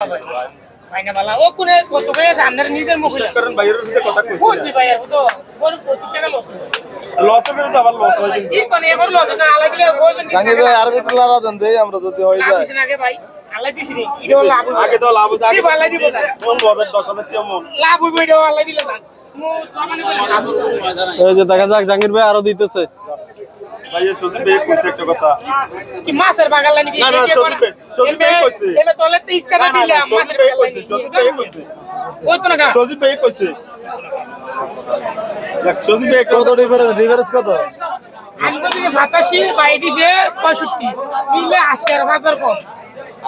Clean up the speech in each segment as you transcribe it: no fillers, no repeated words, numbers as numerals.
ভাইনা বালা ও কোনে কত করে জানার নিজের মুখে শেষ করেন ভাইয়ের সাথে কথা কইছি বুঝছি ভাই ও তো বড় 25 টাকা লস লস হবে তো আবার লস হয় কিন্তু কি মানে এবার লস না আলাই দিলে ওজন জাঙ্গির ভাই আর একটু লারা দেন দেই আমরা যদি হয়ে যায় লাভ আগে ভাই আলাই দিছি রে ইও লাভ আগে তো লাভ হচ্ছে আগে আলাই দিব না কোন বড় 10,000 কেমন লাভ হইবে এটা আলাই দিলে না মু সামান্য এই যে দেখা যাক জাঙ্গির ভাই আরো দিতেছে ভাইয়ের সত্যি বে কইছে একটা কথা কি মাছের বাগাল নাকি না না সত্যি বে কইছে এমে তোলে 30 টাকা দিলাম মাছের বে বাগাল কইছে সত্যি বে কইছে ওই তো না সত্যি বে কইছে দেখ সত্যি বে কত ডিফারেন্স কত আমি তো দিকে 85 বাই দিছে 65 মিলে 80 আর 1000 কম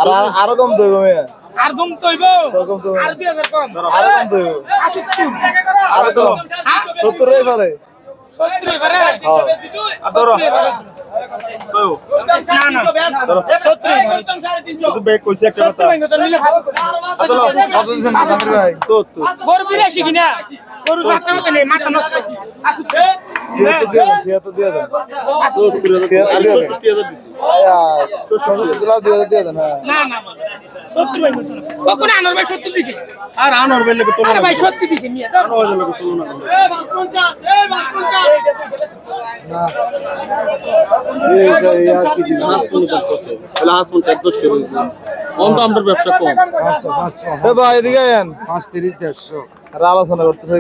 আর আরো কম দেব মেয়ে আর কম তৈব কম তো আর 2000 কম আরো কম দেব 70 আরো কম হ্যাঁ 70 এই পারে 70 এবারে আদর তো না না 70 সত্যি বে কইছে একটা কথা 70 তো নিলে কত দিছেন জাঙ্গির ভাই 70 গরু বিরাশি কিনা গরু যাত্রা মতো নেই মাথা নষ্ট সিয়াতো দিয়ে দেন 70000 দিছি $70 দিয়ে দেন হ্যাঁ না না 70 ভাই মতো ও কোন আনর ভাই 70 দিছে আর আনোর বেলে তো আরে ভাই 70 দিছে মিয়া আনোর বেলে তো তুলনা এ ভাই এদিকে আয়েন 5 30 150 আর আলোচনা করতেছে